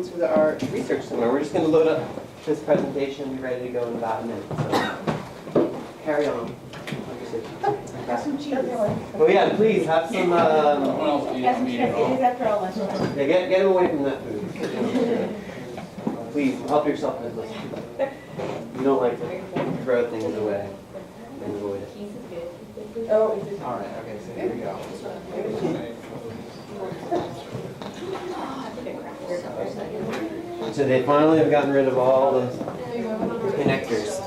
welcome to our research seminar. We're just going to load up this presentation and be ready to go in about a minute. So carry on. Have some cheese. Oh yeah, please have some. It is after all lunchtime. Yeah, get him away from that food. Please help yourself with this. You don't like to throw things away and avoid it. Oh, is it? All right. Okay. So here we go. So they finally have gotten rid of all the connectors.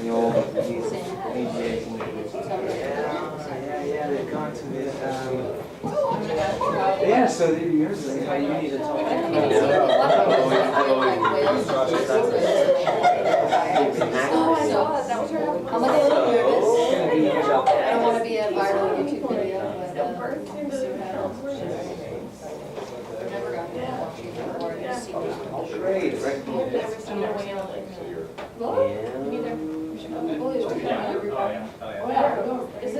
The old VGAs and yeah, they've gone to the yeah. So yours is how you need to talk. I'm a little nervous. I don't want to be a viral YouTube video, Great. Is it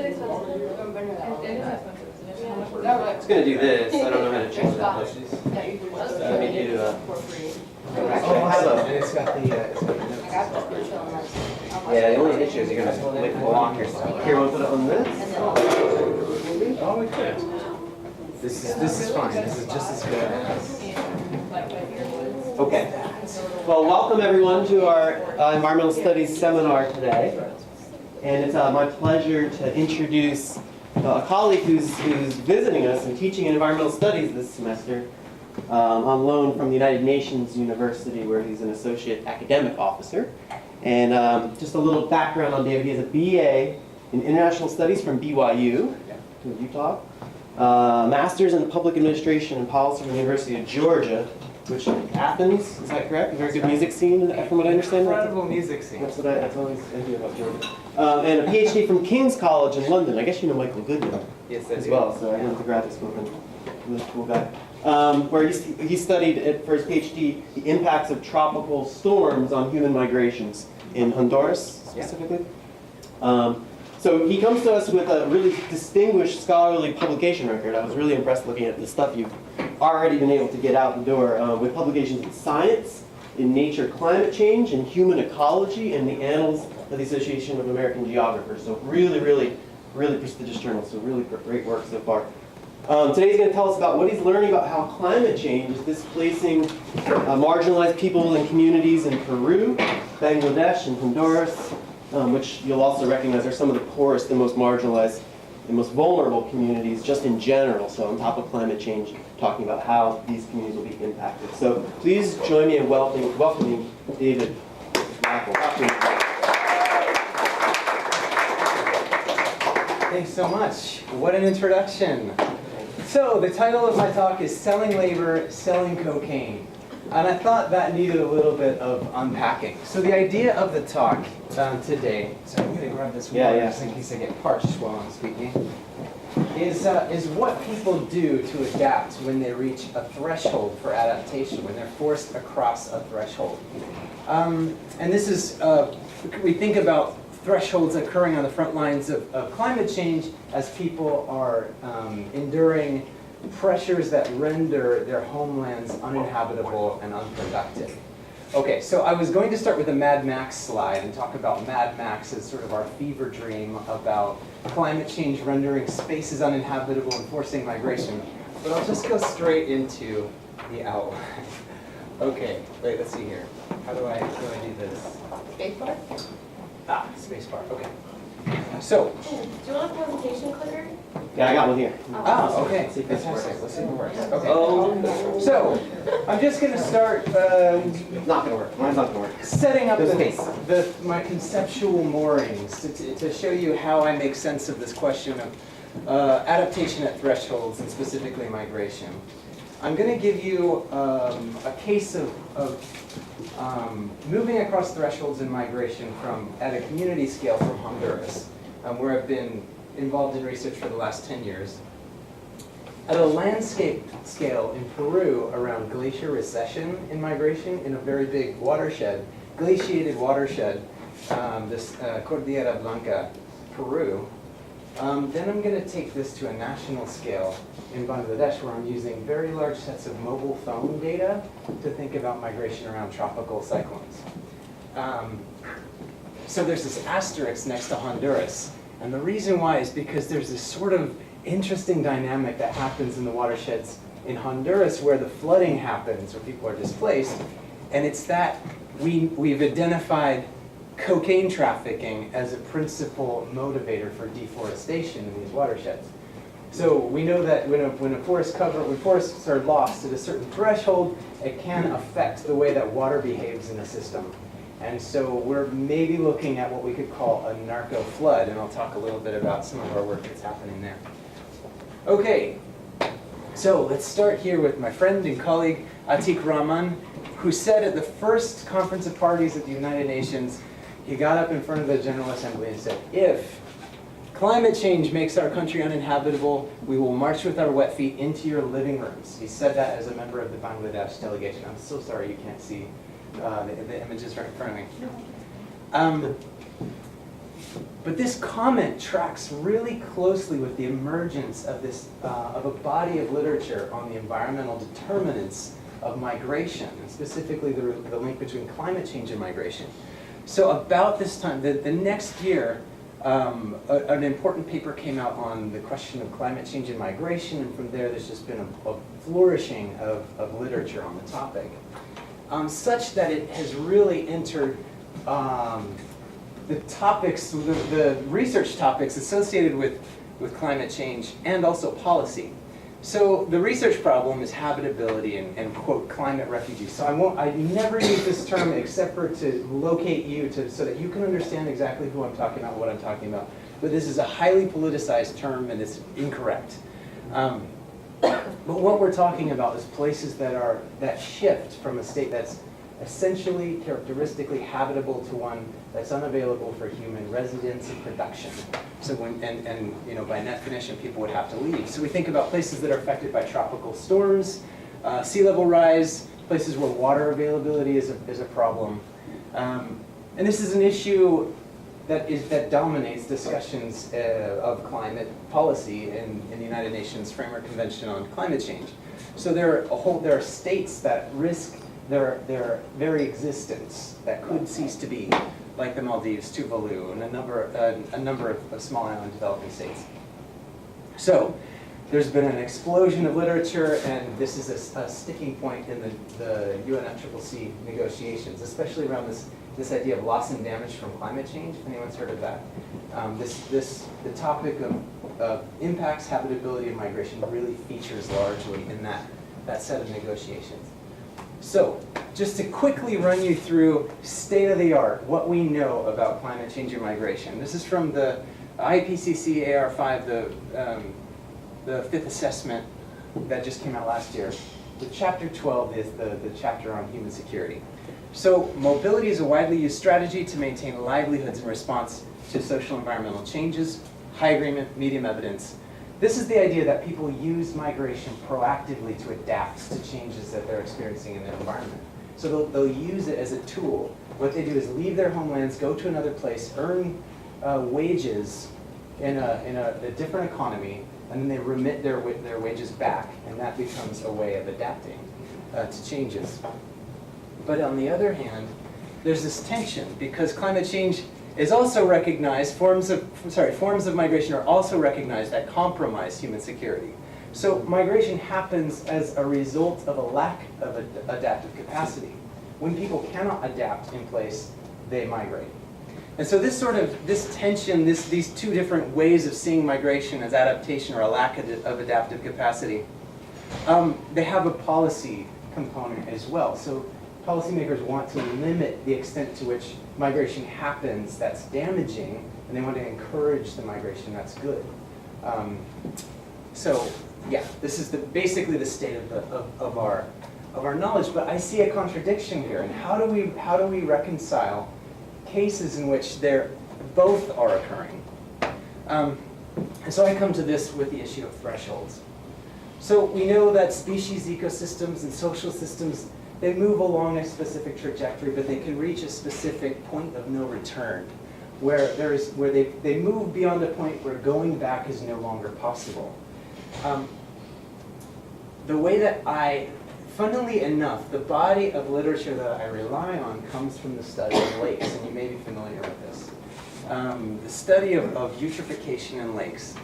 expensive? It's going to do this. I don't know how to change that. Let me do. It's got the. Yeah, the only issue is you're going to block yourself. Here, we'll put it on this. Oh, we could. This is fine. This is just as good as. Okay. Well, welcome everyone to our environmental studies seminar today. And it's my pleasure to introduce a colleague who's visiting us and teaching environmental studies this semester on loan from the United Nations University, where he's an associate academic officer. And just a little background on David. He has a BA in International Studies from BYU, Utah. Master's in Public Administration and Policy from the University of Georgia, which Athens, is that correct? A very good music scene, from what I understand. Incredible music scene. That's what I always hear about Georgia. And a PhD from King's College in London. I guess you know Michael Goodman as well. So I went to graduate school with him. Really cool guy. Where he studied for his PhD the impacts of tropical storms on human migrations in Honduras specifically. So he comes to us with a really distinguished scholarly publication record. I was really impressed looking at the stuff you've already been able to get out the door with publications in Science, in Nature Climate Change, in Human Ecology, and the Annals of the Association of American Geographers. So really prestigious journal. So really great work so far. Today he's going to tell us about what he's learning about how climate change is displacing marginalized people and communities in Peru, Bangladesh, and Honduras, which you'll also recognize are some of the poorest and most marginalized and most vulnerable communities just in general. So on top of climate change, talking about how these communities will be impacted. So please join me in welcoming David Wrathall. Thanks so much. What an introduction. So the title of my talk is Selling Labor, Selling Cocaine. And I thought that needed a little bit of unpacking. So the idea of the talk today, so I'm going to grab this water just in case I get parched while I'm speaking, is what people do to adapt when they reach a threshold for adaptation, when they're forced across a threshold. And this is, we think about thresholds occurring on the front lines of climate change as people are enduring pressures that render their homelands uninhabitable and unproductive. Okay, so I was going to start with a Mad Max slide and talk about Mad Max as sort of our fever dream about climate change rendering spaces uninhabitable and forcing migration, but I'll just go straight into the outline. Okay, wait, let's see here. How do I do this? Spacebar? Spacebar, okay. So. Do you want a presentation clicker? Yeah, I got one here. Oh, okay. See if this works. Fantastic. Let's see if it works. Okay. So, I'm just going to start. It's not going to work. Mine's not going to work. Setting up my conceptual moorings to show you how I make sense of this question of adaptation at thresholds and specifically migration. I'm going to give you a case of moving across thresholds in migration at a community scale from Honduras, where I've been involved in research for the last 10 years. At a landscape scale in Peru around glacier recession in migration in a very big watershed, glaciated watershed, this Cordillera Blanca, Peru, Then I'm going to take this to a national scale in Bangladesh, where I'm using very large sets of mobile phone data to think about migration around tropical cyclones. So there's this asterisk next to Honduras. And the reason why is because there's this sort of interesting dynamic that happens in the watersheds in Honduras where the flooding happens, where people are displaced. And it's that we've identified cocaine trafficking as a principal motivator for deforestation in these watersheds. So we know that when forests are lost at a certain threshold, it can affect the way that water behaves in the system. And so we're maybe looking at what we could call a narco flood, and I'll talk a little bit about some of our work that's happening there. Okay, so let's start here with my friend and colleague Atiq Rahman, who said at the first Conference of Parties at the United Nations, he got up in front of the General Assembly and said, if climate change makes our country uninhabitable, we will march with our wet feet into your living rooms. He said that as a member of the Bangladesh delegation. I'm so sorry you can't see the images right in front of me. But this comment tracks really closely with the emergence of of a body of literature on the environmental determinants of migration, and specifically the link between climate change and migration. So about this time, the next year, an important paper came out on the question of climate change and migration, and from there there's just been a flourishing of literature on the topic, such that it has really entered the topics, the research topics associated with climate change and also policy. So the research problem is habitability and quote, climate refugees. So I never use this term except for to locate you so that you can understand exactly who I'm talking about, what I'm talking about. But this is a highly politicized term and it's incorrect. But what we're talking about is places that shift from a state that's essentially characteristically habitable to one that's unavailable for human residence and production. So and you know, by definition, people would have to leave. So we think about places that are affected by tropical storms, sea level rise, places where water availability is a problem. And this is an issue that dominates discussions of climate policy in the United Nations Framework Convention on Climate Change. So there are states that risk their very existence that could cease to be, like the Maldives, Tuvalu, and a number of small island developing states. So there's been an explosion of literature, and this is a sticking point in the UNFCCC negotiations, especially around this idea of loss and damage from climate change, if anyone's heard of that. The topic of impacts, habitability, and migration really features largely in that set of negotiations. So, just to quickly run you through state-of-the-art, what we know about climate change and migration. This is from the IPCC AR5, the fifth assessment that just came out last year. The chapter 12 is the chapter on human security. So, mobility is a widely used strategy to maintain livelihoods in response to social environmental changes. High agreement, medium evidence. This is the idea that people use migration proactively to adapt to changes that they're experiencing in their environment. So they'll use it as a tool. What they do is leave their homelands, go to another place, earn wages in a different economy, and then they remit their wages back, and that becomes a way of adapting to changes. But on the other hand, there's this tension, because climate change is also recognized, forms of migration are also recognized that compromise human security. So migration happens as a result of a lack of adaptive capacity. When people cannot adapt in place, they migrate. And so this tension, these two different ways of seeing migration as adaptation or a lack of adaptive capacity, they have a policy component as well. So policymakers want to limit the extent to which migration happens that's damaging, and they want to encourage the migration that's good. So yeah, this is basically the state of our knowledge. But I see a contradiction here. And how do we reconcile cases in which both are occurring? And so I come to this with the issue of thresholds. So we know that species, ecosystems, and social systems, they move along a specific trajectory, but they can reach a specific point of no return where they move beyond a point where going back is no longer possible. The way that funnily enough, the body of literature that I rely on comes from the study of lakes, and you may be familiar with this. The study of eutrophication in lakes.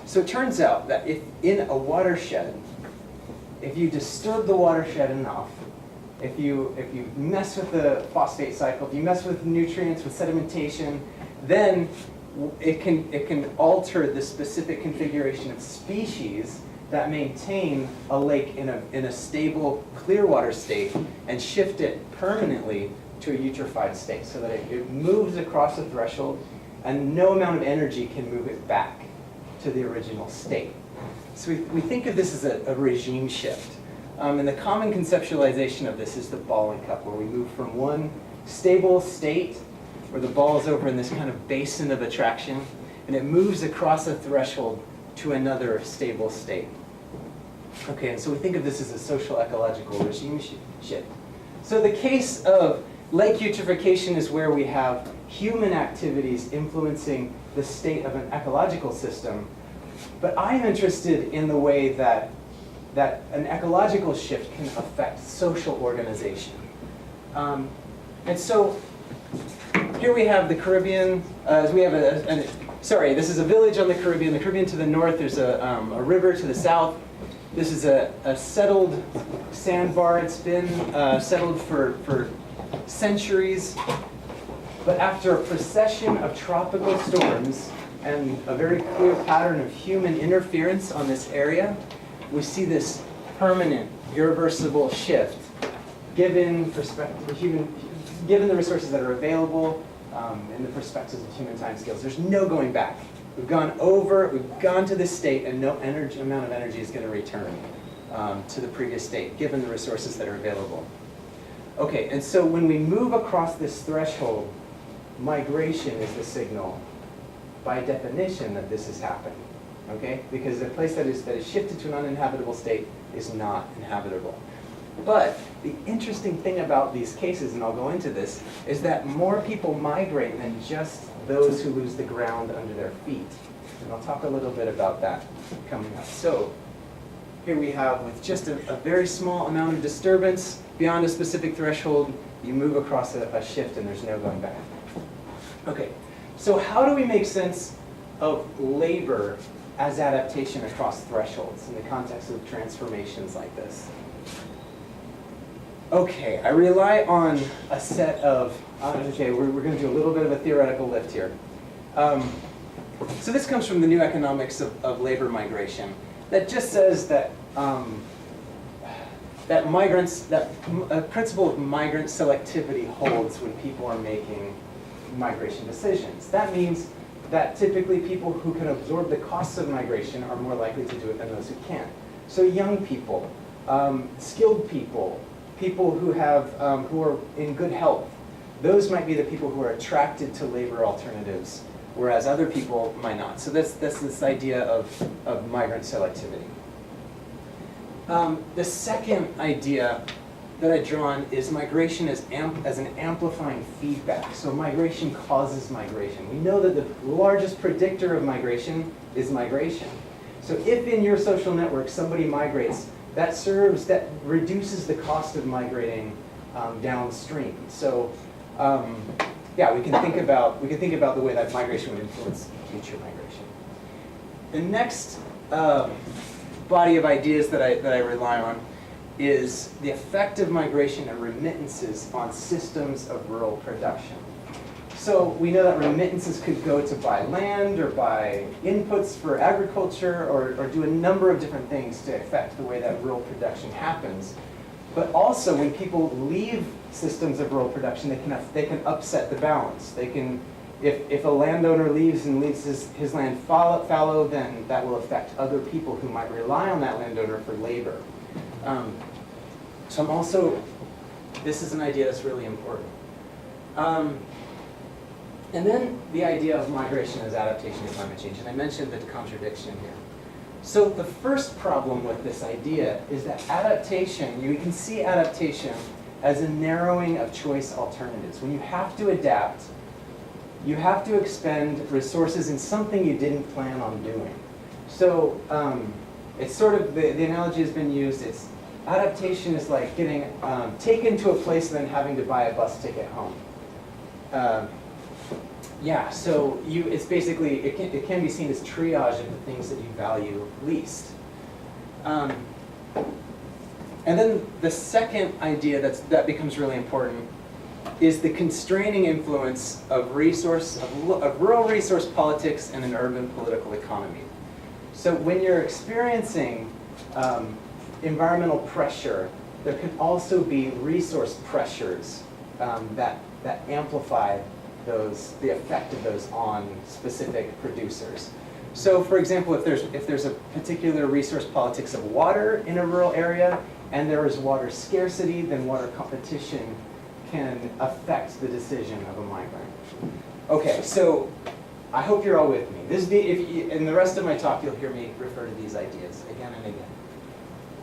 So it turns out that if in a watershed, if you disturb the watershed enough, if you mess with the phosphate cycle, if you mess with nutrients, with sedimentation, then it can alter the specific configuration of species that maintain a lake in a stable, clear water state and shift it permanently to a eutrophied state so that it moves across the threshold and no amount of energy can move it back to the original state. So we think of this as a regime shift. And the common conceptualization of this is the ball and cup, where we move from one stable state where the ball is over in this kind of basin of attraction and it moves across a threshold to another stable state. Okay, and so we think of this as a social-ecological regime shift. So the case of lake eutrophication is where we have human activities influencing the state of an ecological system. But I'm interested in the way that an ecological shift can affect social organization. And so here we have the Caribbean. This is a village on the Caribbean. The Caribbean to the north, there's a river to the south. This is a settled sandbar. It's been settled for centuries. But after a procession of tropical storms and a very clear pattern of human interference on this area, we see this permanent, irreversible shift given the resources that are available in the perspectives of human timescales. There's no going back. We've gone to this state, and no amount of energy is going to return to the previous state, given the resources that are available. Okay, and so when we move across this threshold, migration is the signal, by definition, that this is happening. Okay, because a place that is shifted to an uninhabitable state is not inhabitable. But the interesting thing about these cases, and I'll go into this, is that more people migrate than just those who lose the ground under their feet. And I'll talk a little bit about that coming up. So here we have, with just a very small amount of disturbance beyond a specific threshold, you move across a shift and there's no going back. Okay, so how do we make sense of labor as adaptation across thresholds in the context of transformations like this? Okay, I rely on a set of, we're going to do a little bit of a theoretical lift here. So this comes from the new economics of labor migration that just says that a principle of migrant selectivity holds when people are making migration decisions. That means that typically people who can absorb the costs of migration are more likely to do it than those who can't. So young people, skilled people, people who are in good health, those might be the people who are attracted to labor alternatives, whereas other people might not. So that's this idea of migrant selectivity. The second idea that I've drawn is migration as an amplifying feedback. So migration causes migration. We know that the largest predictor of migration is migration. So if in your social network somebody migrates, that reduces the cost of migrating downstream. So we can think about the way that migration would influence future migration. The next body of ideas that I rely on is the effect of migration and remittances on systems of rural production. So we know that remittances could go to buy land or buy inputs for agriculture or do a number of different things to affect the way that rural production happens. But also when people leave systems of rural production, they can upset the balance. They can, if a landowner leaves and leaves his land fallow, then that will affect other people who might rely on that landowner for labor. This is an idea that's really important. And then the idea of migration as adaptation to climate change, and I mentioned the contradiction here. So the first problem with this idea is that adaptation, you can see adaptation as a narrowing of choice alternatives. When you have to adapt, you have to expend resources in something you didn't plan on doing. So it's sort of, the analogy has been used, it's adaptation is like getting taken to a place and then having to buy a bus ticket home. Yeah, so it's basically, it can be seen as triage of the things that you value least. And then the second idea that becomes really important is the constraining influence of rural resource politics and an urban political economy. So when you're experiencing environmental pressure, there can also be resource pressures that amplify the effect of those on specific producers. So for example, if there's a particular resource politics of water in a rural area and there is water scarcity, then water competition can affect the decision of a migrant. Okay, so I hope you're all with me. In the rest of my talk, you'll hear me refer to these ideas again and again.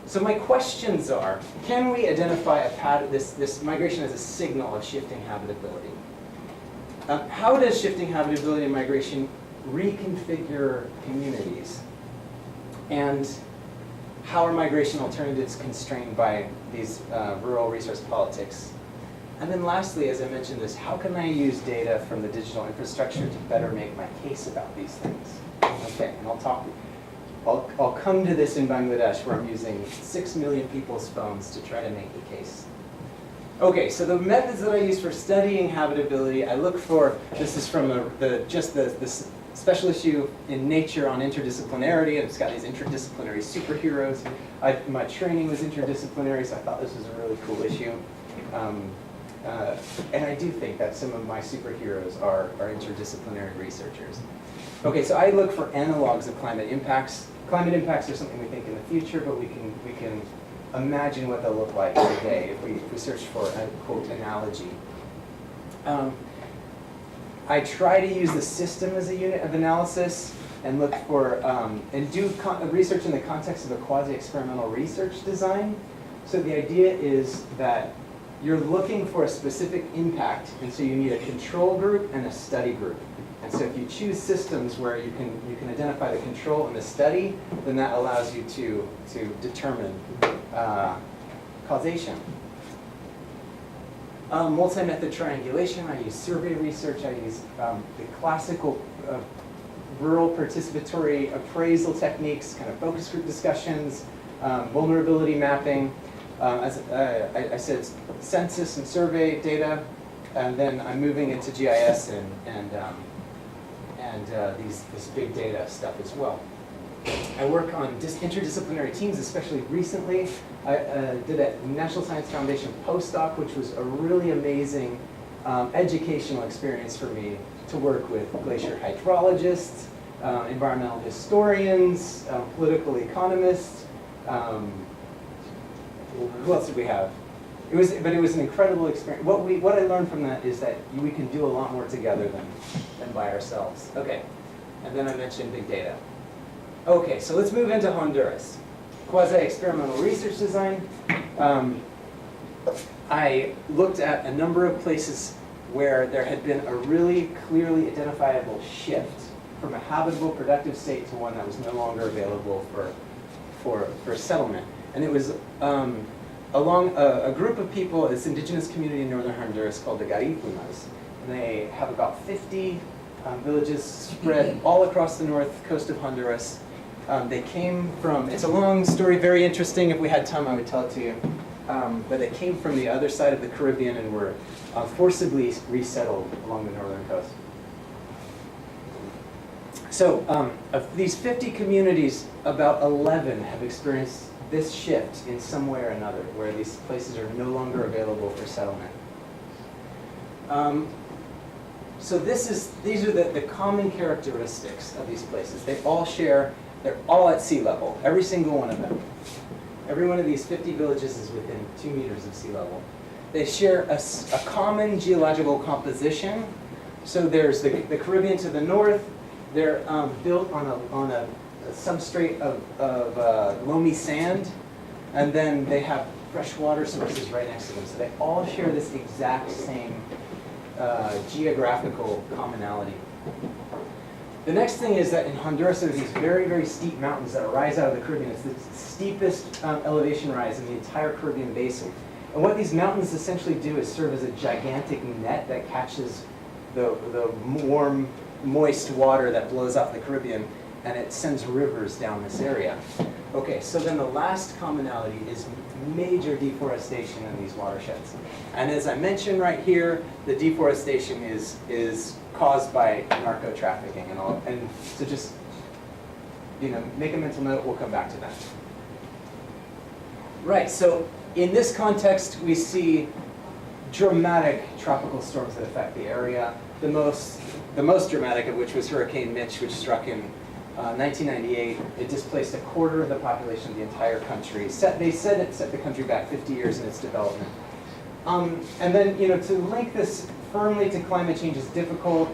So my questions are, can we identify a pattern, this migration as a signal of shifting habitability? How does shifting habitability and migration reconfigure communities? And how are migration alternatives constrained by these rural resource politics? And then lastly, as I mentioned this, how can I use data from the digital infrastructure to better make my case about these things? Okay, and I'll come to this in Bangladesh where I'm using 6 million people's phones to try to make the case. Okay, so the methods that I use for studying habitability, I look for, this is from the special issue in Nature on interdisciplinarity, and it's got these interdisciplinary superheroes. My training was interdisciplinary, so I thought this was a really cool issue. And I do think that some of my superheroes are interdisciplinary researchers. Okay, so I look for analogs of climate impacts. Climate impacts are something we think in the future, but we can imagine what they'll look like today if we search for a, quote, analogy. I try to use the system as a unit of analysis and look for, and do research in the context of a quasi-experimental research design. So the idea is that you're looking for a specific impact, and so you need a control group and a study group. And so if you choose systems where you can identify the control and the study, then that allows you to determine causation. Multi-method triangulation, I use survey research, I use the classical rural participatory appraisal techniques, kind of focus group discussions, vulnerability mapping. As I said, census and survey data, and then I'm moving into GIS and this big data stuff as well. I work on interdisciplinary teams, especially recently. I did a National Science Foundation postdoc, which was a really amazing educational experience for me to work with glacier hydrologists, environmental historians, political economists. Who else did we have? It was an incredible experience. What I learned from that is that we can do a lot more together than by ourselves. Okay, and then I mentioned big data. Okay, so let's move into Honduras. Quasi-experimental research design. I looked at a number of places where there had been a really clearly identifiable shift from a habitable, productive state to one that was no longer available for settlement. And it was along a group of people, this indigenous community in northern Honduras called the Grameenphones. And they have about 50 villages spread all across the north coast of Honduras. They came from, it's a long story, very interesting. If we had time, I would tell it to you. But they came from the other side of the Caribbean and were forcibly resettled along the northern coast. So of these 50 communities, about 11 have experienced this shift in some way or another, where these places are no longer available for settlement. So these are the common characteristics of these places. They all share, they're all at sea level, every single one of them. Every one of these 50 villages is within 2 meters of sea level. They share a common geological composition. So there's the Caribbean to the north. They're built on a substrate of loamy sand, and then they have fresh water sources right next to them. So they all share this exact same geographical commonality. The next thing is that in Honduras there are these very, very steep mountains that rise out of the Caribbean. It's the steepest elevation rise in the entire Caribbean basin. And what these mountains essentially do is serve as a gigantic net that catches the warm, moist water that blows off the Caribbean, and it sends rivers down this area. Okay, so then the last commonality is major deforestation in these watersheds. And as I mentioned right here, the deforestation is caused by narco trafficking and all. And so just, make a mental note, we'll come back to that. Right, so in this context, we see dramatic tropical storms that affect the area. The most dramatic of which was Hurricane Mitch, which struck in 1998. It displaced a quarter of the population of the entire country. They said it set the country back 50 years in its development. And then, to link this firmly to climate change is difficult,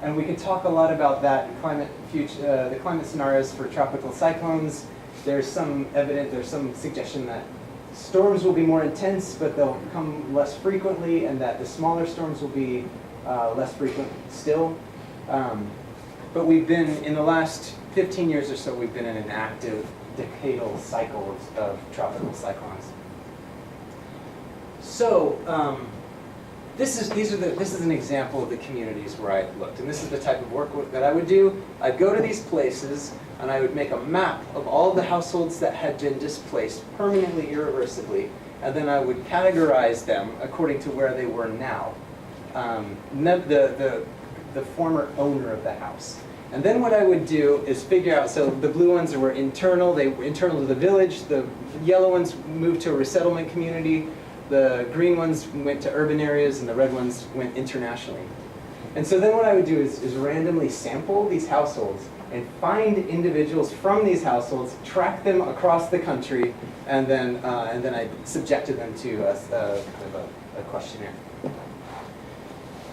and we could talk a lot about that in the climate scenarios for tropical cyclones. There's some suggestion that storms will be more intense, but they'll come less frequently, and that the smaller storms will be less frequent still. But we've been, in the last 15 years or so, we've been in an active decadal cycle of tropical cyclones. So this is an example of the communities where I looked, and this is the type of work that I would do. I'd go to these places, and I would make a map of all the households that had been displaced permanently, irreversibly, and then I would categorize them according to where they were now. The former owner of the house. And then what I would do is figure out, so the blue ones were internal, they were internal to the village, the yellow ones moved to a resettlement community, the green ones went to urban areas, and the red ones went internationally. And so then what I would do is randomly sample these households and find individuals from these households, track them across the country, and then I subjected them to a questionnaire.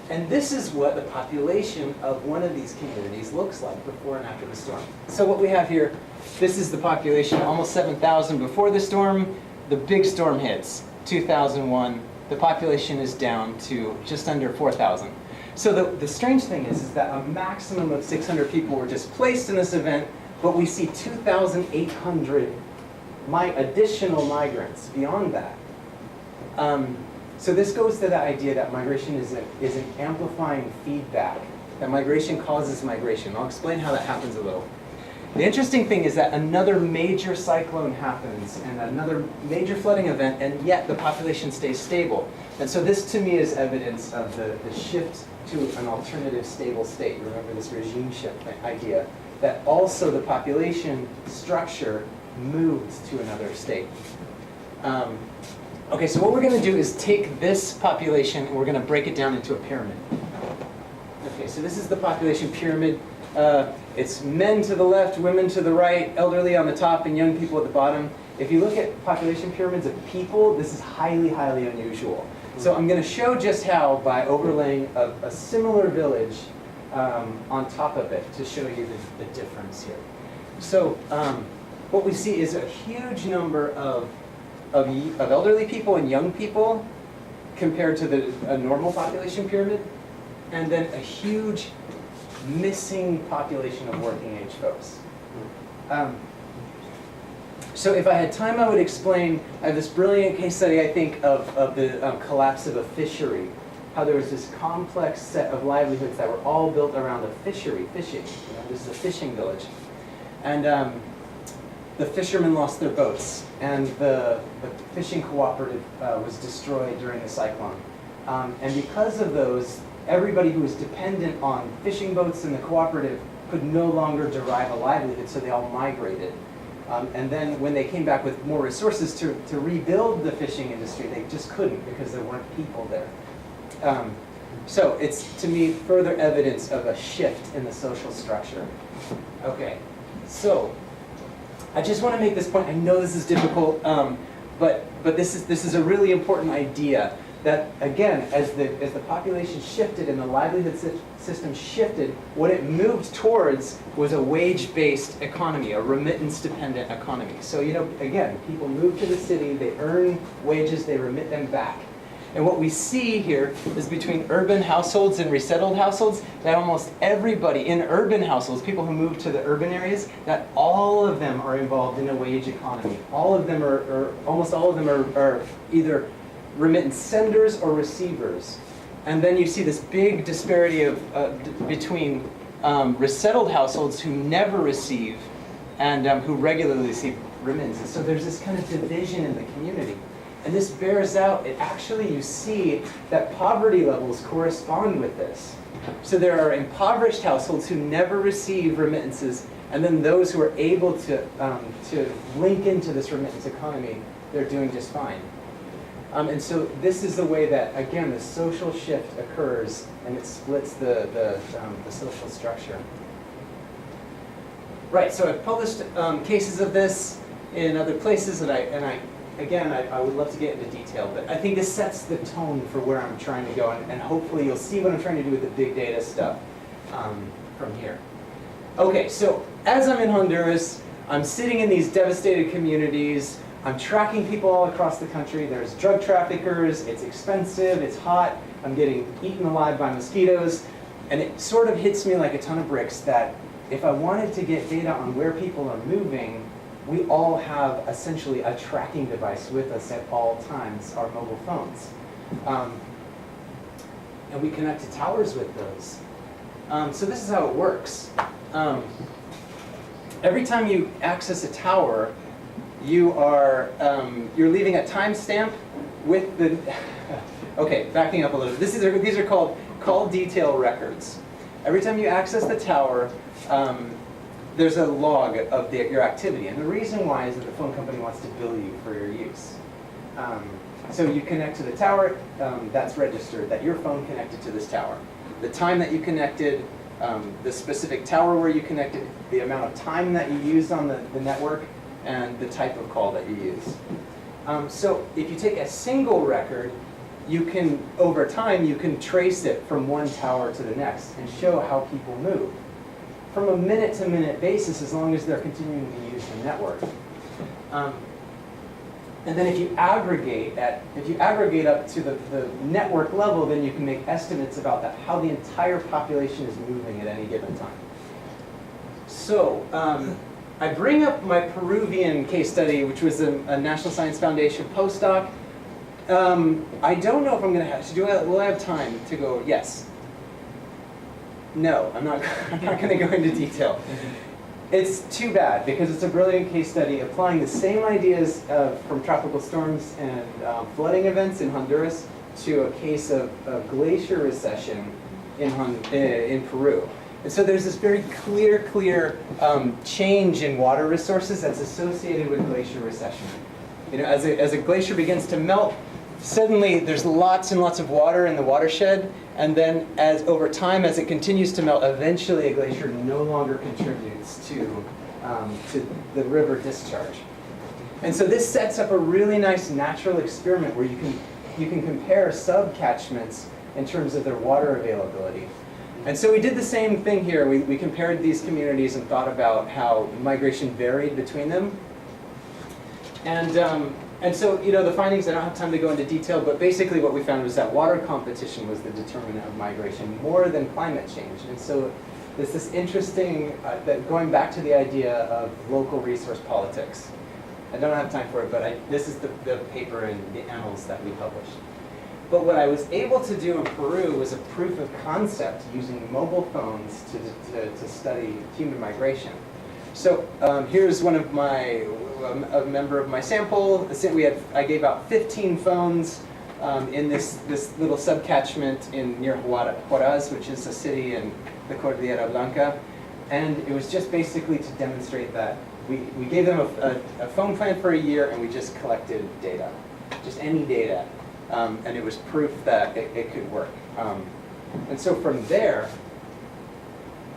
And this is what the population of one of these communities looks like before and after the storm. So what we have here, this is the population, almost 7,000 before the storm. The big storm hits, 2001. The population is down to just under 4,000. So the strange thing is that a maximum of 600 people were displaced in this event, but we see 2,800 additional migrants beyond that. So this goes to the idea that migration is an amplifying feedback, that migration causes migration. I'll explain how that happens a little. The interesting thing is that another major cyclone happens and another major flooding event, and yet the population stays stable. And so this to me is evidence of the shift to an alternative stable state. Remember this regime shift idea, that also the population structure moved to another state. Okay, so what we're going to do is take this population and we're going to break it down into a pyramid. Okay, so this is the population pyramid. It's men to the left, women to the right, elderly on the top, and young people at the bottom. If you look at population pyramids of people, this is highly, highly unusual. So I'm going to show just how by overlaying a similar village on top of it to show you the difference here. So what we see is a huge number of elderly people and young people compared to a normal population pyramid, and then a huge missing population of working age folks. So if I had time, I would explain, I have this brilliant case study, I think, of the collapse of a fishery, how there was this complex set of livelihoods that were all built around a fishery, fishing. This is a fishing village. And the fishermen lost their boats, and the fishing cooperative was destroyed during the cyclone. And because of those, everybody who was dependent on fishing boats and the cooperative could no longer derive a livelihood, so they all migrated. And then when they came back with more resources to rebuild the fishing industry, they just couldn't because there weren't people there. So it's, to me, further evidence of a shift in the social structure. Okay, so I just want to make this point. I know this is difficult, but this is a really important idea. That again, as the population shifted and the livelihood system shifted, what it moved towards was a wage-based economy, a remittance-dependent economy. So again, people move to the city, they earn wages, they remit them back. And what we see here is between urban households and resettled households, that almost everybody in urban households, people who move to the urban areas, that all of them are involved in a wage economy. All of them are almost all of them are either remittance senders or receivers. And then you see this big disparity of between resettled households who never receive and who regularly receive remittances. So there's this kind of division in the community. And this bears out, you see that poverty levels correspond with this. So there are impoverished households who never receive remittances, and then those who are able to link into this remittance economy, they're doing just fine. And so this is the way that, again, the social shift occurs, and it splits the social structure. Right, so I've published cases of this in other places, and I would love to get into detail, but I think this sets the tone for where I'm trying to go, and hopefully you'll see what I'm trying to do with the big data stuff from here. Okay, so as I'm in Honduras, I'm sitting in these devastated communities. I'm tracking people all across the country. There's drug traffickers, it's expensive, it's hot, I'm getting eaten alive by mosquitoes, and it sort of hits me like a ton of bricks that if I wanted to get data on where people are moving, we all have essentially a tracking device with us at all times, our mobile phones. And we connect to towers with those. So this is how it works. Every time you access a tower, you're leaving a timestamp with the, okay, backing up a little bit. These are called call detail records. Every time you access the tower, there's a log of your activity. And the reason why is that the phone company wants to bill you for your use. So you connect to the tower, that's registered, that your phone connected to this tower. The time that you connected, the specific tower where you connected, the amount of time that you used on the network, and the type of call that you use. So if you take a single record, you can, over time, you can trace it from one tower to the next and show how people move. From a minute-to-minute basis, as long as they're continuing to use the network. And then if you aggregate up to the network level, then you can make estimates about that, how the entire population is moving at any given time. So I bring up my Peruvian case study, which was a National Science Foundation postdoc. I don't know if I'm going to have to will I have time to go? Yes. No, I'm not going to go into detail. It's too bad, because it's a brilliant case study applying the same ideas from tropical storms and flooding events in Honduras to a case of glacier recession in Peru. And so there's this very clear change in water resources that's associated with glacier recession. You know, as a glacier begins to melt, suddenly there's lots and lots of water in the watershed, and then over time, as it continues to melt, eventually a glacier no longer contributes to the river discharge. And so this sets up a really nice natural experiment where you can compare subcatchments in terms of their water availability. And so we did the same thing here. We compared these communities and thought about how migration varied between them. And so, you know, the findings, I don't have time to go into detail, but basically what we found was that water competition was the determinant of migration more than climate change. And so there's this interesting, that going back to the idea of local resource politics. I don't have time for it, but this is the paper in the annals that we published. But what I was able to do in Peru was a proof of concept using mobile phones to study human migration. So here's one of a member of my sample. I gave out 15 phones in this little subcatchment near Huaraz, which is a city in the Cordillera Blanca. And it was just basically to demonstrate that we gave them a phone plan for a year, and we just collected data, just any data. And it was proof that it could work. And so from there,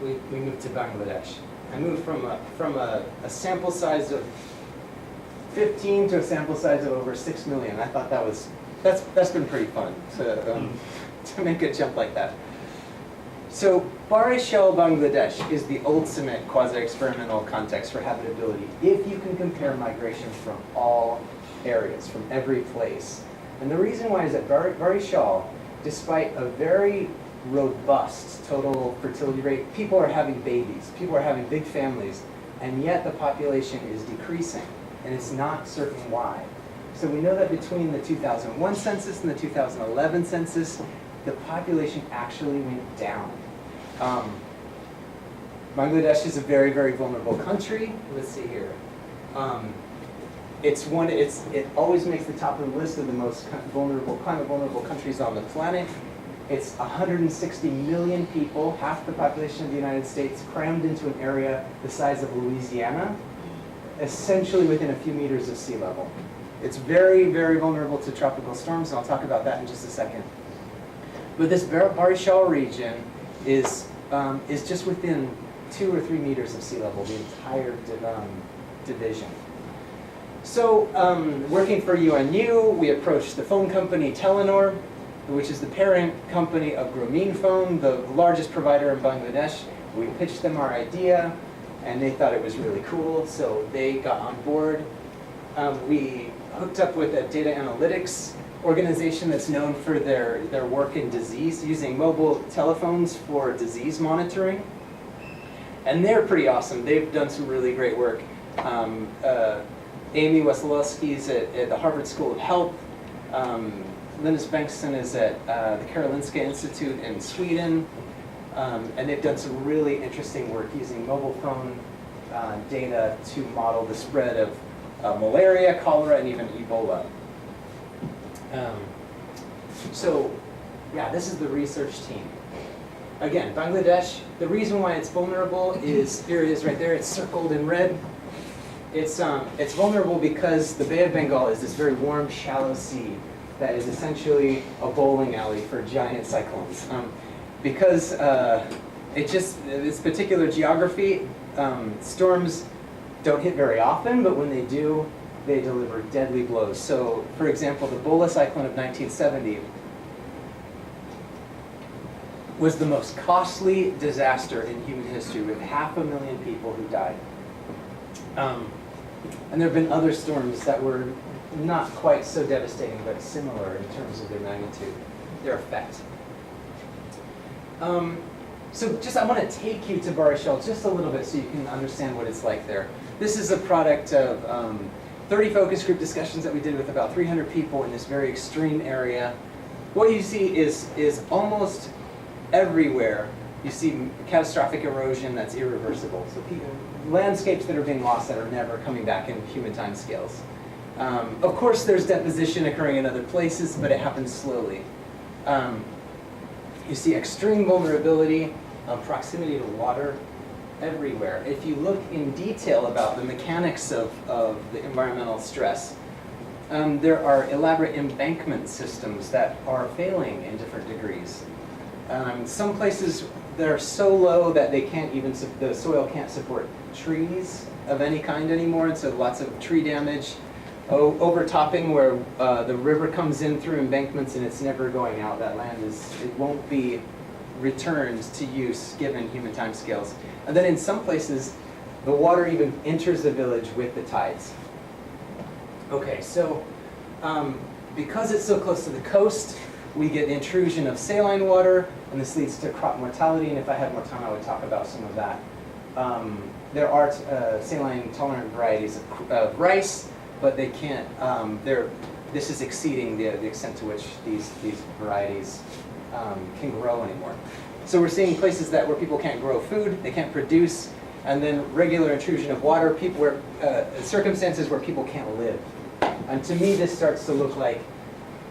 we moved to Bangladesh. I moved from a sample size of 15 to a sample size of over 6 million. I thought that's been pretty fun to make a jump like that. So Barishal, Bangladesh is the ultimate quasi-experimental context for habitability. If you can compare migration from all areas, from every place, And the reason why is that Barishal, despite a very robust total fertility rate, people are having babies, people are having big families, and yet the population is decreasing, and it's not certain why. So we know that between the 2001 census and the 2011 census, the population actually went down. Bangladesh is a very, very vulnerable country. Let's see here. It always makes the top of the list of the most vulnerable, climate vulnerable countries on the planet. It's 160 million people, half the population of the United States, crammed into an area the size of Louisiana, essentially within a few meters of sea level. It's very, very vulnerable to tropical storms, and I'll talk about that in just a second. But this Barishal region is just within 2 or 3 meters of sea level, the entire division. So, working for UNU, we approached the phone company Telenor, which is the parent company of Grameenphone, the largest provider in Bangladesh. We pitched them our idea, and they thought it was really cool, so they got on board. We hooked up with a data analytics organization that's known for their work in disease, using mobile telephones for disease monitoring. And they're pretty awesome. They've done some really great work. Amy Wesolowski's at the Harvard School of Health. Linus Bengtsson is at the Karolinska Institute in Sweden. And they've done some really interesting work using mobile phone data to model the spread of malaria, cholera, and even Ebola. So, yeah, this is the research team. Again, Bangladesh, the reason why it's vulnerable is, here it is right there, it's circled in red. It's vulnerable because the Bay of Bengal is this very warm, shallow sea that is essentially a bowling alley for giant cyclones. Because this particular geography, storms don't hit very often, but when they do, they deliver deadly blows. So, for example, the Bola cyclone of 1970 was the most costly disaster in human history, with 500,000 people who died. And there have been other storms that were not quite so devastating, but similar in terms of their magnitude, their effect. So I want to take you to Barishal just a little bit so you can understand what it's like there. This is a product of 30 focus group discussions that we did with about 300 people in this very extreme area. What you see is almost everywhere you see catastrophic erosion that's irreversible. So landscapes that are being lost that are never coming back in human time scales. Of course, there's deposition occurring in other places, but it happens slowly. You see extreme vulnerability, proximity to water everywhere. If you look in detail about the mechanics of the environmental stress, there are elaborate embankment systems that are failing in different degrees. Some places they're so low that they can't even, the soil can't support trees of any kind anymore, and so lots of tree damage. Overtopping, where the river comes in through embankments and it's never going out. That land it won't be returned to use given human timescales. And then in some places, the water even enters the village with the tides. Okay, so because it's so close to the coast, we get the intrusion of saline water, and this leads to crop mortality, and if I had more time, I would talk about some of that. There are saline-tolerant varieties of rice, but they can't, this is exceeding the extent to which these varieties can grow anymore. So we're seeing places where people can't grow food, they can't produce, and then regular intrusion of water, circumstances where people can't live. And to me, this starts to look like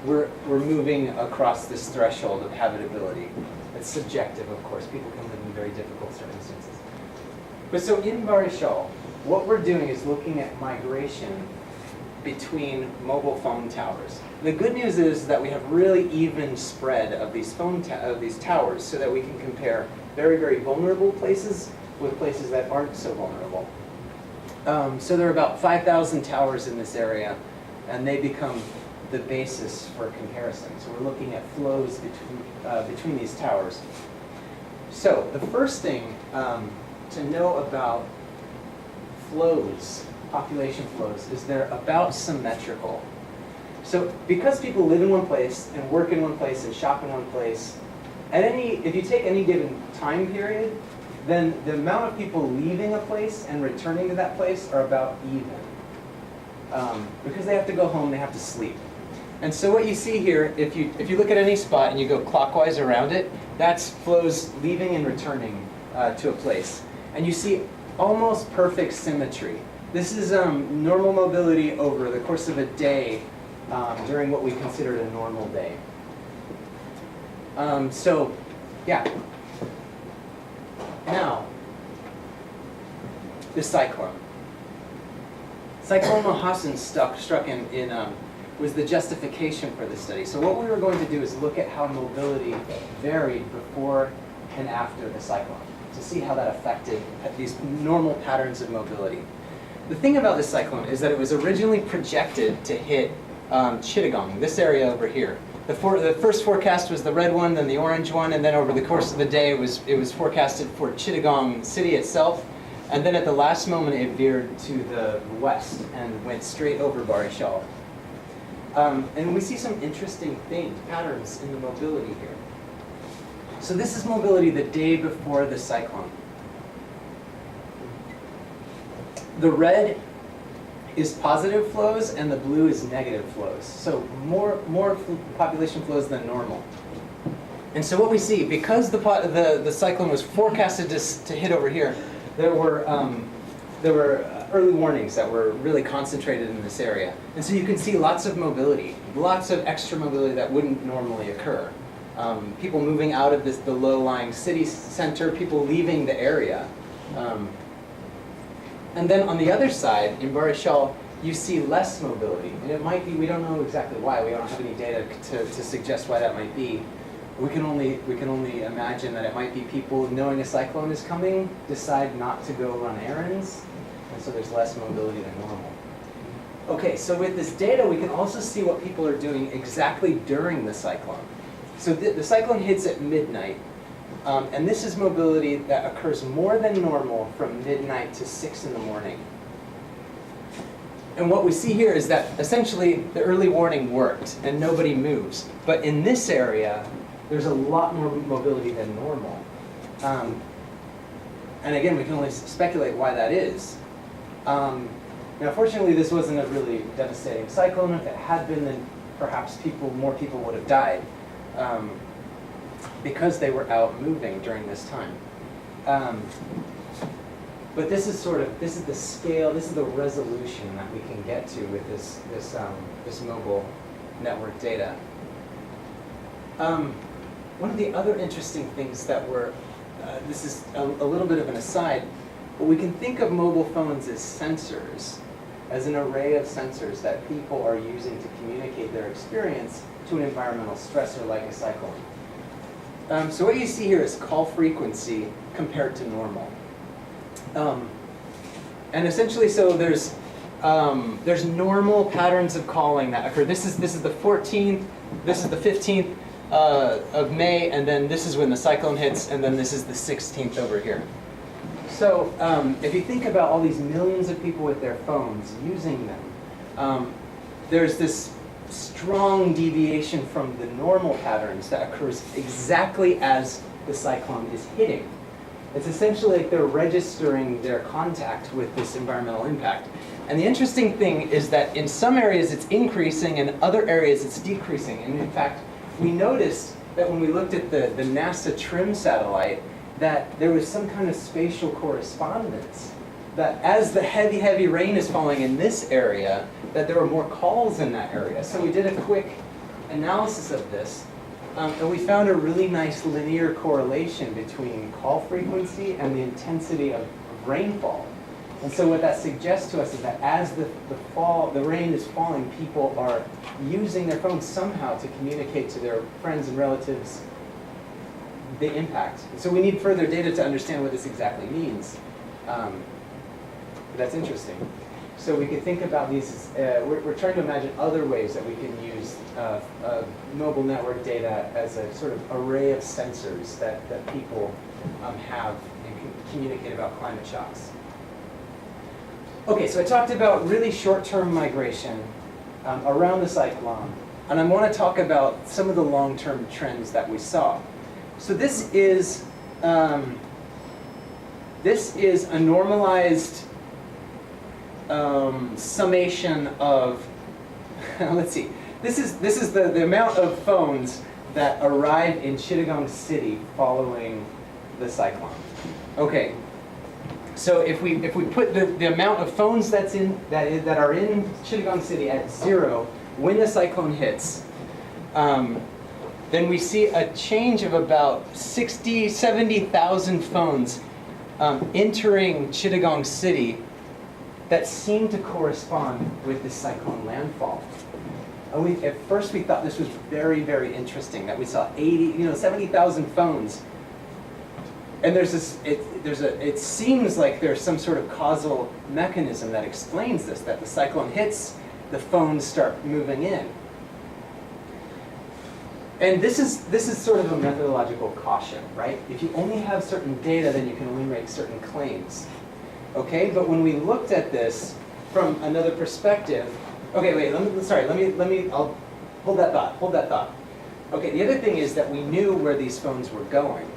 we're moving across this threshold of habitability. It's subjective, of course. People can live in very difficult circumstances. But so in Barishal, what we're doing is looking at migration between mobile phone towers. The good news is that we have really even spread of these towers, so that we can compare very, very vulnerable places with places that aren't so vulnerable. So there are about 5,000 towers in this area, and they become the basis for comparison. So we're looking at flows between these towers. So the first thing to know about flows, population flows, is they're about symmetrical. So because people live in one place and work in one place and shop in one place, if you take any given time period, then the amount of people leaving a place and returning to that place are about even. Because they have to go home, they have to sleep. And so what you see here, if you look at any spot and you go clockwise around it, that's flows leaving and returning to a place. And you see almost perfect symmetry. This is normal mobility over the course of a day during what we considered a normal day. So, yeah. Now, the cyclone. Cyclone Mohassen struck in was the justification for this study. So what we were going to do is look at how mobility varied before and after the cyclone, to see how that affected these normal patterns of mobility. The thing about this cyclone is that it was originally projected to hit Chittagong, this area over here. The first forecast was the red one, then the orange one, and then over the course of the day it was forecasted for Chittagong city itself. And then at the last moment it veered to the west and went straight over Barishal. And we see some interesting patterns in the mobility here. So this is mobility the day before the cyclone. The red is positive flows and the blue is negative flows. So more population flows than normal. And so what we see, because the cyclone was forecasted to hit over here, there were early warnings that were really concentrated in this area. And so you can see lots of mobility, lots of extra mobility that wouldn't normally occur. People moving out of the low-lying city center, people leaving the area. And then on the other side, in Barishal, you see less mobility. And it might be, we don't know exactly why, we don't have any data to suggest why that might be. We can only imagine that it might be people knowing a cyclone is coming, decide not to go run errands, and so there's less mobility than normal. Okay, so with this data, we can also see what people are doing exactly during the cyclone. So the cyclone hits at midnight, and this is mobility that occurs more than normal from midnight to 6 in the morning. And what we see here is that essentially the early warning worked and nobody moves. But in this area, there's a lot more mobility than normal. And again, we can only speculate why that is. Now, fortunately, this wasn't a really devastating cyclone. If it had been, then perhaps more people would have died because they were out moving during this time. But this is the scale, this is the resolution that we can get to with this mobile network data. One of the other interesting things that this is a little bit of an aside, but we can think of mobile phones as sensors, as an array of sensors that people are using to communicate their experience to an environmental stressor like a cyclone. So what you see here is call frequency compared to normal. And essentially, so there's normal patterns of calling that occur. This is the 14th, this is the 15th of May, and then this is when the cyclone hits, and then this is the 16th over here. So if you think about all these millions of people with their phones using them, there's this strong deviation from the normal patterns that occurs exactly as the cyclone is hitting. It's essentially like they're registering their contact with this environmental impact. And the interesting thing is that in some areas it's increasing, and in other areas it's decreasing. And in fact, we noticed that when we looked at the NASA TRIM satellite, that there was some kind of spatial correspondence. That as the heavy, heavy rain is falling in this area, that there were more calls in that area. So we did a quick analysis of this, and we found a really nice linear correlation between call frequency and the intensity of rainfall. And so what that suggests to us is that as the rain is falling, people are using their phones somehow to communicate to their friends and relatives the impact. And so we need further data to understand what this exactly means. But that's interesting. So we could think about these, we're trying to imagine other ways that we can use mobile network data as a sort of array of sensors that people have and can communicate about climate shocks. Okay, so I talked about really short-term migration. around the cyclone. And I want to talk about some of the long-term trends that we saw. So this is a normalized summation of, let's see, this is the amount of phones that arrived in Chittagong City following the cyclone. Okay, so if we put the amount of phones that are in Chittagong City at 0 when the cyclone hits, then we see a change of about 70,000 phones entering Chittagong City that seem to correspond with the cyclone landfall. And at first we thought this was very, very interesting, that we saw 70,000 phones. And it seems like there's some sort of causal mechanism that explains this, that the cyclone hits, the phones start moving in. And this is sort of a methodological caution, right? If you only have certain data, then you can only make certain claims. Okay, but when we looked at this from another perspective, okay, wait, I'll hold that thought. Okay, the other thing is that we knew where these phones were going.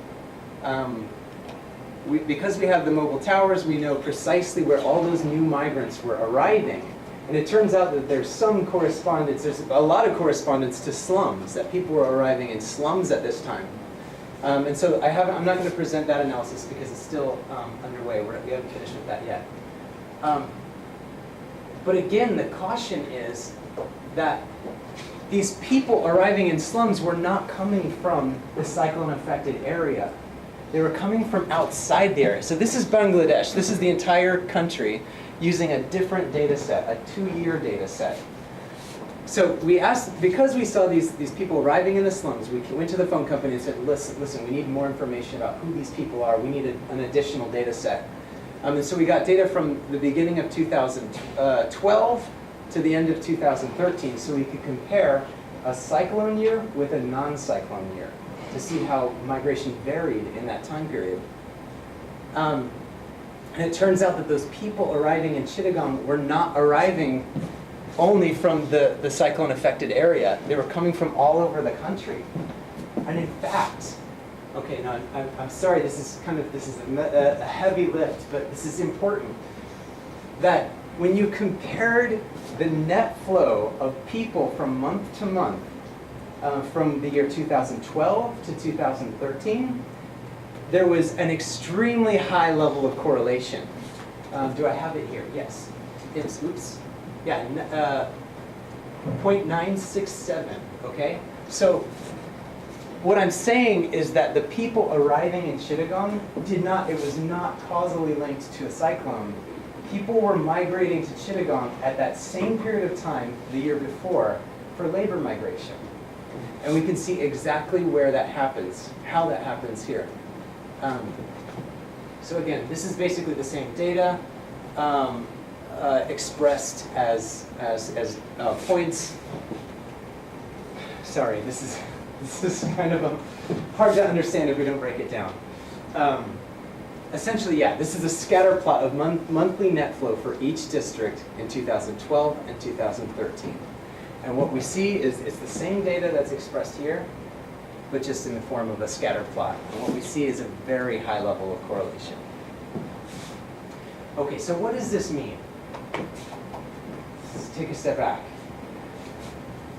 Because we have the mobile towers, we know precisely where all those new migrants were arriving. And it turns out that there's some correspondence, there's a lot of correspondence to slums, that people were arriving in slums at this time. And so I'm not going to present that analysis because it's still underway. We haven't finished with that yet. But again, the caution is that these people arriving in slums were not coming from the cyclone-affected area. They were coming from outside the area. So this is Bangladesh. This is the entire country using a different data set, a 2-year data set. So we asked, because we saw these people arriving in the slums, we went to the phone company and said, listen, we need more information about who these people are. We need an additional data set. And so we got data from the beginning of 2012 to the end of 2013, so we could compare a cyclone year with a non-cyclone year to see how migration varied in that time period. And it turns out that those people arriving in Chittagong were not arriving only from the cyclone-affected area. They were coming from all over the country. And in fact, okay, now I'm sorry, this is a heavy lift, but this is important. That when you compared the net flow of people from month to month, from the year 2012 to 2013, there was an extremely high level of correlation. Do I have it here? Yes. It's, oops. Yeah, 0.967, okay? So what I'm saying is that the people arriving in Chittagong it was not causally linked to a cyclone. People were migrating to Chittagong at that same period of time the year before for labor migration. And we can see exactly where that happens, how that happens here. So again, this is basically the same data expressed as points. Sorry, this is kind of hard to understand if we don't break it down. Essentially, yeah, this is a scatter plot of monthly net flow for each district in 2012 and 2013. And what we see is it's the same data that's expressed here, but just in the form of a scatter plot. And what we see is a very high level of correlation. Okay, so what does this mean? Let's take a step back.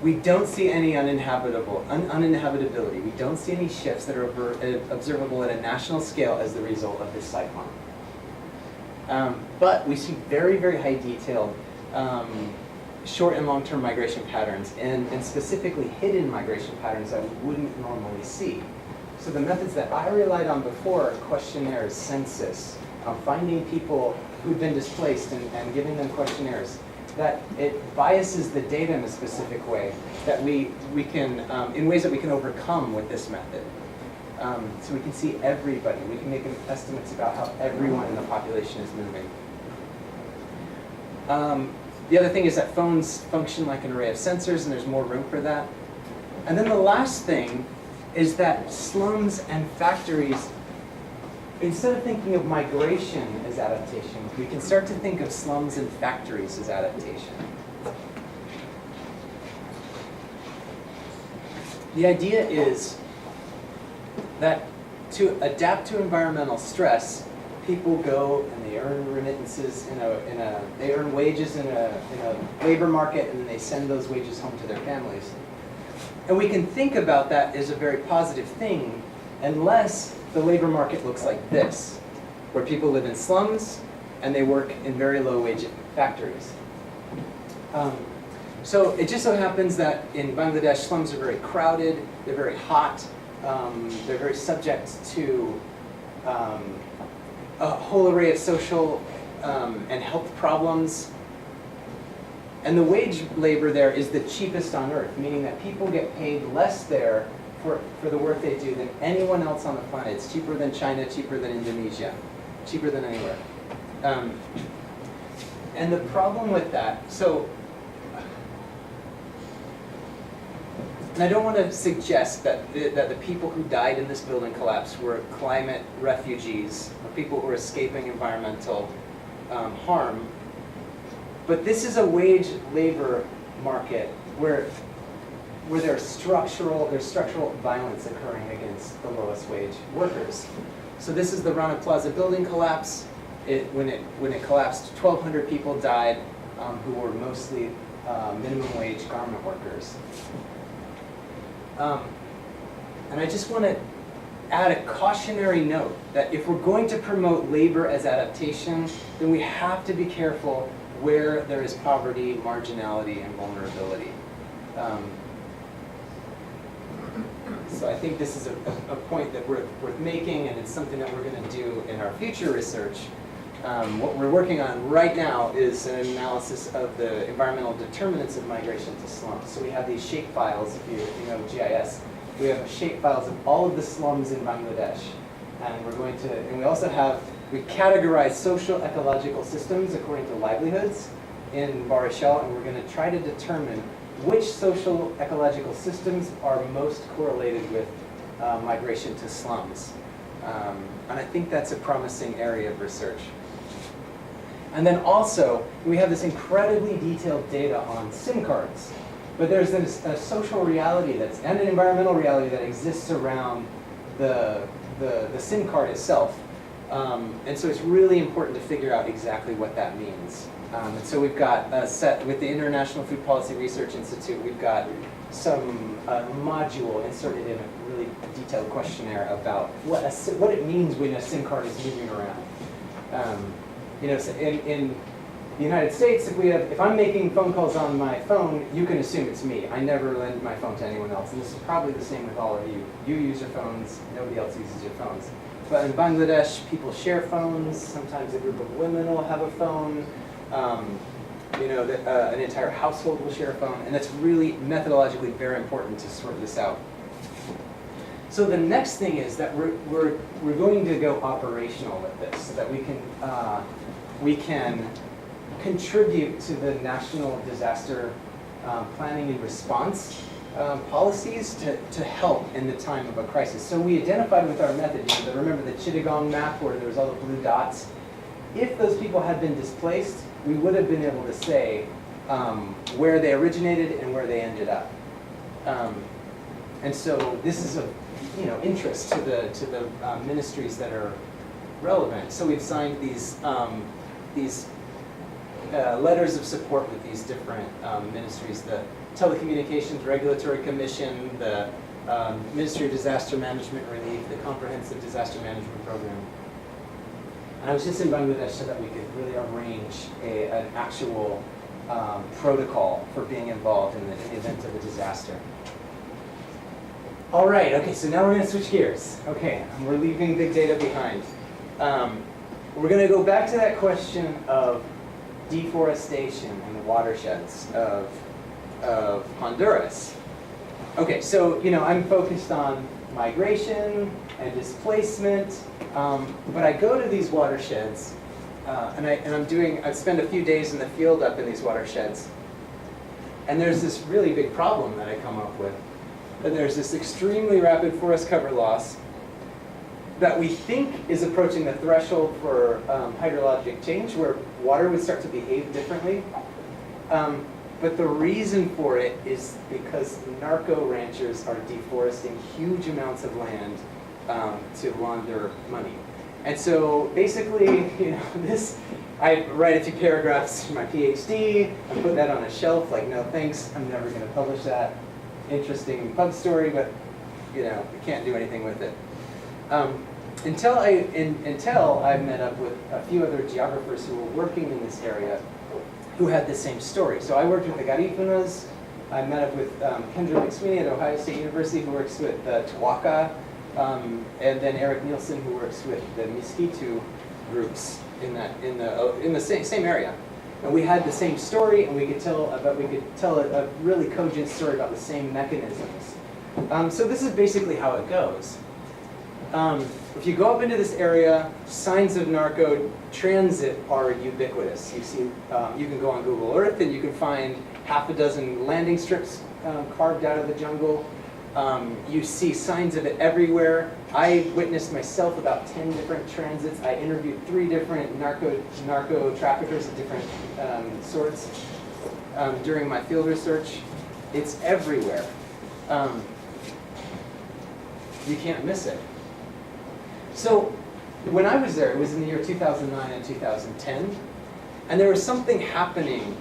We don't see any uninhabitability. We don't see any shifts that are observable at a national scale as the result of this cyclone. But we see very, very high detailed short and long-term migration patterns, and specifically hidden migration patterns that we wouldn't normally see. So the methods that I relied on before, questionnaires, census, finding people who've been displaced and giving them questionnaires, that it biases the data in a specific way that we can, in ways that we can overcome with this method. So we can see everybody. We can make estimates about how everyone in the population is moving. The other thing is that phones function like an array of sensors, and there's more room for that. And then the last thing is that slums and factories, instead of thinking of migration as adaptation, we can start to think of slums and factories as adaptation. The idea is that to adapt to environmental stress, people go and they earn remittances they earn wages in a labor market, and then they send those wages home to their families. And we can think about that as a very positive thing unless the labor market looks like this, where people live in slums and they work in very low wage factories. So it just so happens that in Bangladesh, slums are very crowded, they're very hot, they're very subject to a whole array of social and health problems. And the wage labor there is the cheapest on earth, meaning that people get paid less there for the work they do than anyone else on the planet. It's cheaper than China, cheaper than Indonesia, cheaper than anywhere. And the problem with that, and I don't want to suggest that the people who died in this building collapse were climate refugees, or people who are escaping environmental harm. But this is a wage labor market where there's structural violence occurring against the lowest wage workers. So this is the Rana Plaza building collapse. When it collapsed, 1,200 people died, who were mostly minimum wage garment workers. And I just want to add a cautionary note that if we're going to promote labor as adaptation, then we have to be careful where there is poverty, marginality, and vulnerability. So I think this is a point that we're worth making, and it's something that we're going to do in our future research. What we're working on right now is an analysis of the environmental determinants of migration to slums. So we have these shape files, if you know GIS. We have shape files of all of the slums in Bangladesh. And we categorize social-ecological systems according to livelihoods in Barishal, and we're going to try to determine which social-ecological systems are most correlated with migration to slums. And I think that's a promising area of research. And then also, we have this incredibly detailed data on SIM cards. But there's a social reality and an environmental reality that exists around the SIM card itself. And so it's really important to figure out exactly what that means. And so we've got a set with the International Food Policy Research Institute, we've got some module inserted in a really detailed questionnaire about what it means when a SIM card is moving around. So in the United States, if I'm making phone calls on my phone, you can assume it's me. I never lend my phone to anyone else, and this is probably the same with all of you. You use your phones, nobody else uses your phones. But in Bangladesh, people share phones. Sometimes a group of women will have a phone. An entire household will share a phone, and that's really methodologically very important to sort this out. So the next thing is that we're going to go operational with this, so that we can contribute to the national disaster planning and response policies to help in the time of a crisis. So we identified with our method, remember the Chittagong map where there was all the blue dots? If those people had been displaced, we would have been able to say where they originated and where they ended up. And so this is of interest to the ministries that are relevant. So we've signed these letters of support with these different ministries: the Telecommunications Regulatory Commission, the Ministry of Disaster Management Relief, the Comprehensive Disaster Management Program. And I was just in Bangladesh so that we could really arrange an actual protocol for being involved in the event of a disaster. All right, okay, so now we're going to switch gears. Okay, we're leaving big data behind. We're going to go back to that question of deforestation in the watersheds of Honduras. Okay, so I'm focused on migration and displacement, but I go to these watersheds, and I spend a few days in the field up in these watersheds, and there's this really big problem that I come up with. That there's this extremely rapid forest cover loss that we think is approaching the threshold for hydrologic change, where water would start to behave differently. But the reason for it is because narco ranchers are deforesting huge amounts of land to launder money. And so basically, this, I write a few paragraphs for my PhD, I put that on a shelf, like, no thanks, I'm never going to publish that. Interesting pub story, but I can't do anything with it. Until I met up with a few other geographers who were working in this area who had the same story. So I worked with the Grameenphones. I met up with Kendra McSweeney at Ohio State University, who works with the Tuaca, and then Eric Nielsen, who works with the Miskitu groups in the same area. And we had the same story, and we could tell a really cogent story about the same mechanisms. So this is basically how it goes. If you go up into this area, signs of narco transit are ubiquitous. You see, you can go on Google Earth and you can find half a dozen landing strips carved out of the jungle. You see signs of it everywhere. I witnessed myself about 10 different transits. I interviewed 3 different narco traffickers of different sorts during my field research. It's everywhere. You can't miss it. So when I was there, it was in the year 2009 and 2010, and there was something happening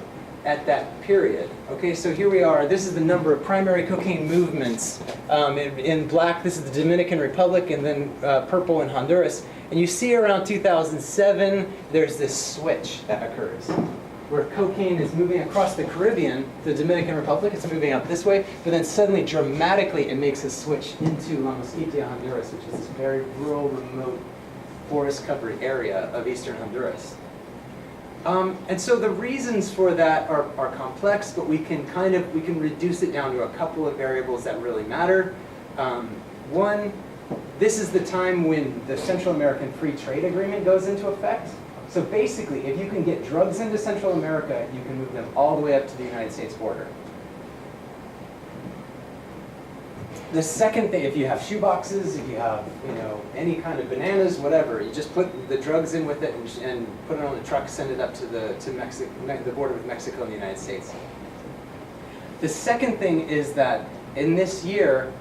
at that period. Okay, so here we are. This is the number of primary cocaine movements. In black, this is the Dominican Republic, and then purple in Honduras. And you see around 2007, there's this switch that occurs, where cocaine is moving across the Caribbean, the Dominican Republic, it's moving out this way, but then suddenly, dramatically, it makes a switch into La Mosquitia, Honduras, which is this very rural, remote, forest-covered area of eastern Honduras. And so the reasons for that are complex, but we can reduce it down to a couple of variables that really matter. One, this is the time when the Central American Free Trade Agreement goes into effect. So basically, if you can get drugs into Central America, you can move them all the way up to the United States border. The second thing, if you have shoeboxes, if you have any kind of bananas, whatever, you just put the drugs in with it and put it on a truck, send it up to the border with Mexico and the United States. The second thing is that in this year,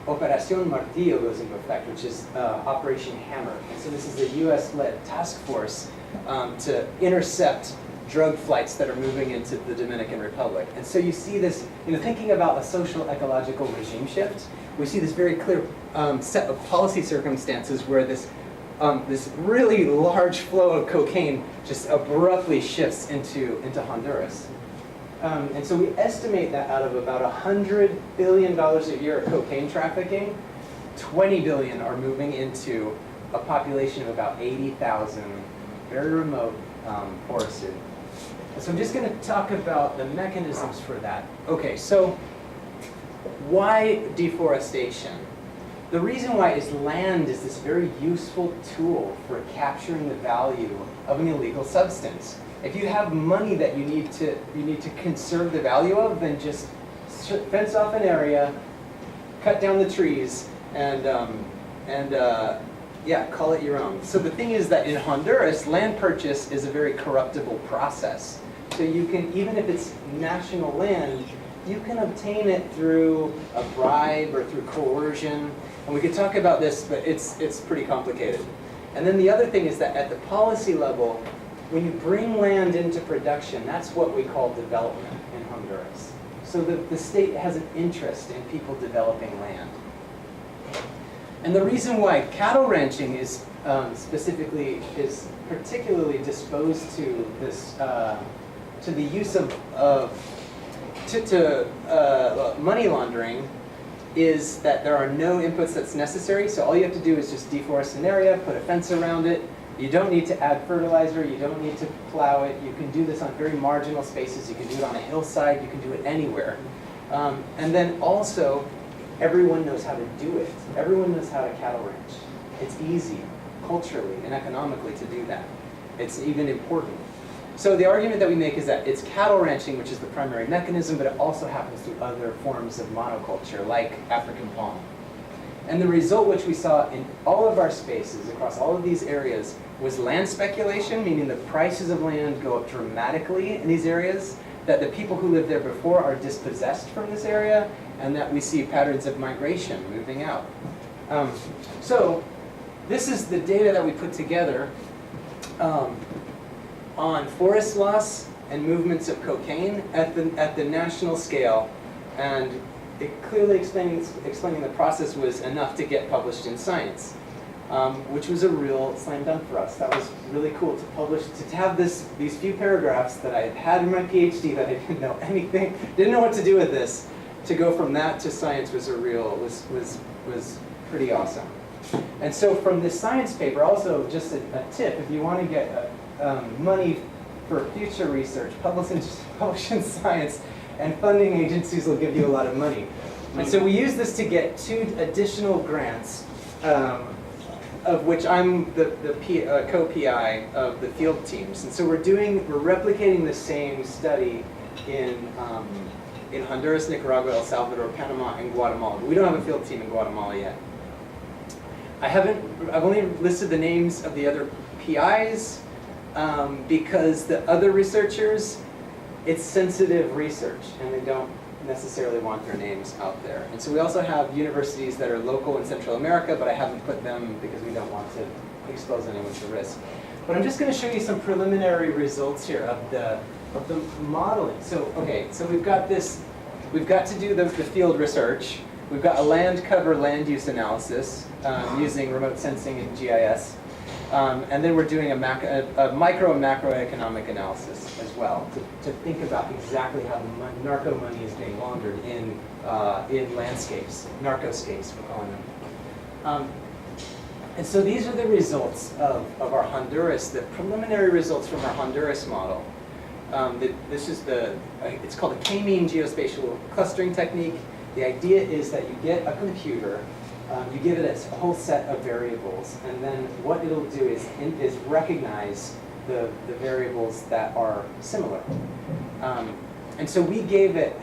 Operación Martillo goes into effect, which is Operation Hammer. And so this is a U.S.-led task force to intercept drug flights that are moving into the Dominican Republic. And so you see this, thinking about a social-ecological regime shift, we see this very clear set of policy circumstances where this really large flow of cocaine just abruptly shifts into Honduras. And so we estimate that out of about $100 billion a year of cocaine trafficking, 20 billion are moving into a population of about 80,000, very remote, forested. So I'm just going to talk about the mechanisms for that. Okay, so why deforestation? The reason why is land is this very useful tool for capturing the value of an illegal substance. If you have money that you need to conserve the value of, then just fence off an area, cut down the trees, and call it your own. So the thing is that in Honduras, land purchase is a very corruptible process. So you can, even if it's national land, you can obtain it through a bribe or through coercion. And we could talk about this, but it's pretty complicated. And then the other thing is that at the policy level, when you bring land into production, that's what we call development in Honduras. So the state has an interest in people developing land. And the reason why cattle ranching is particularly disposed to this, to the use of money laundering is that there are no inputs that's necessary. So all you have to do is just deforest an area, put a fence around it. You don't need to add fertilizer. You don't need to plow it. You can do this on very marginal spaces. You can do it on a hillside. You can do it anywhere. And then also, everyone knows how to do it. Everyone knows how to cattle ranch. It's easy, culturally and economically, to do that. It's even important. So the argument that we make is that it's cattle ranching, which is the primary mechanism, but it also happens through other forms of monoculture, like African palm. And the result which we saw in all of our spaces, across all of these areas, was land speculation, meaning the prices of land go up dramatically in these areas, that the people who lived there before are dispossessed from this area, and that we see patterns of migration moving out. So this is the data that we put together on forest loss and movements of cocaine at the national scale, and it clearly explaining the process was enough to get published in Science, which was a real slam dunk for us. That was really cool to publish, to have these few paragraphs that I had in my PhD that I didn't know anything, didn't know what to do with this. To go from that to Science was was pretty awesome. And so from this Science paper, also just a tip, if you want to get money for future research, publish in Science, and funding agencies will give you a lot of money. And so we use this to get 2 additional grants, of which I'm the co-PI of the field teams. And so we're replicating the same study in Honduras, Nicaragua, El Salvador, Panama, and Guatemala. But we don't have a field team in Guatemala yet. I've only listed the names of the other PIs because the other researchers, it's sensitive research, and they don't necessarily want their names out there. And so we also have universities that are local in Central America, but I haven't put them because we don't want to expose anyone to risk. But I'm just going to show you some preliminary results here of the modeling. So okay, so we've got to do the field research. We've got a land cover land use analysis using remote sensing and GIS. And then we're doing a micro and macroeconomic analysis as well to think about exactly how the narco money is being laundered in landscapes, narcoscapes we're calling them. And so these are the results of our Honduras, the preliminary results from our Honduras model. This is it's called a k-mean geospatial clustering technique. The idea is that you get a computer, you give it a whole set of variables, and then what it'll do is recognize the variables that are similar. And so we gave it,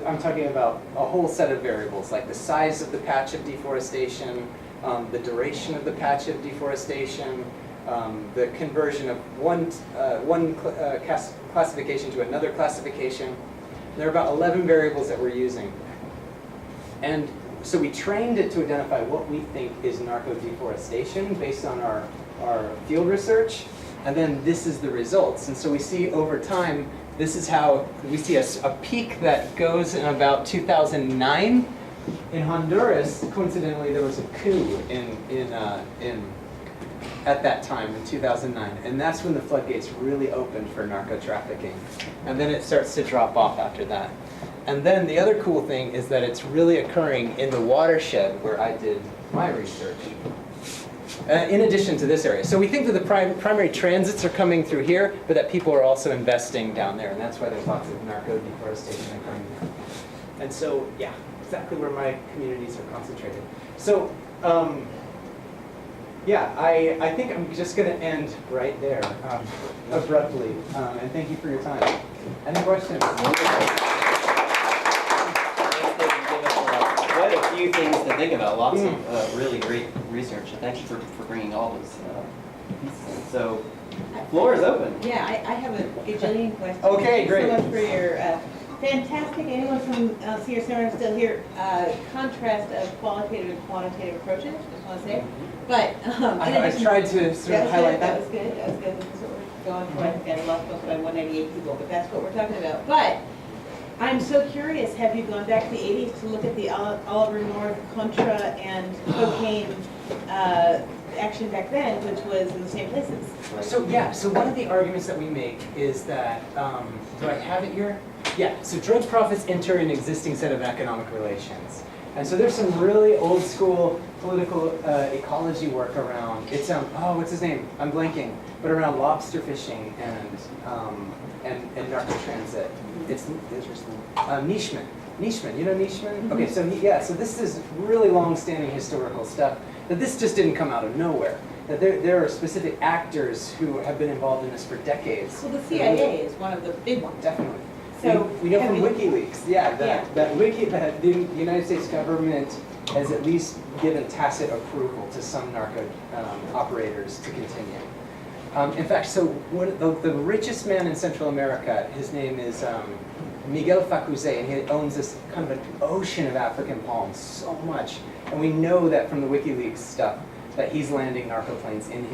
I'm talking about a whole set of variables, like the size of the patch of deforestation, the duration of the patch of deforestation, the conversion of one classification to another classification. There are about 11 variables that we're using. And so we trained it to identify what we think is narco-deforestation based on our field research, and then this is the results. And so we see over time, this is how we see a peak that goes in about 2009. In Honduras, coincidentally, there was a coup at that time in 2009, and that's when the floodgates really opened for narco trafficking. And then it starts to drop off after that. And then the other cool thing is that it's really occurring in the watershed where I did my research, in addition to this area. So we think that the primary transits are coming through here, but that people are also investing down there, and that's why there's lots of narco-deforestation occurring there. And so, yeah, exactly where my communities are concentrated. So, yeah, I think I'm just going to end right there, abruptly, and thank you for your time. Any questions? Quite a few things to think about. Lots of really great research. Thank you for bringing all those pieces in. So, floor is open. Yeah, I have a gajillion questions. Okay, great. Thanks so much for your fantastic, anyone from CSR still here, contrast of qualitative and quantitative approaches, just want to say. But I tried to sort of highlight that. That was good, that was good. This is what we're going for. I think I lost most by 198 people, but that's what we're talking about. But I'm so curious, have you gone back to the 80s to look at the Oliver North Contra and cocaine action back then, which was in the same places? So yeah, so one of the arguments that we make is that, do I have it here? Yeah, so drug profits enter an existing set of economic relations. And so there's some really old school political ecology work around, it's, oh, what's his name? I'm blanking, but around lobster fishing and narco transit. It's interesting. Nishman, you know Nishman? Okay, so yeah, so this is really long-standing historical stuff, that this just didn't come out of nowhere. That there are specific actors who have been involved in this for decades. Well, the CIA is one of the big ones. Definitely. So we know from WikiLeaks, that the United States government has at least given tacit approval to some narco operators to continue. In fact, so the richest man in Central America, his name is Miguel Facuzet, and he owns this kind of an ocean of African palms, so much. And we know that from the WikiLeaks stuff that he's landing narco planes in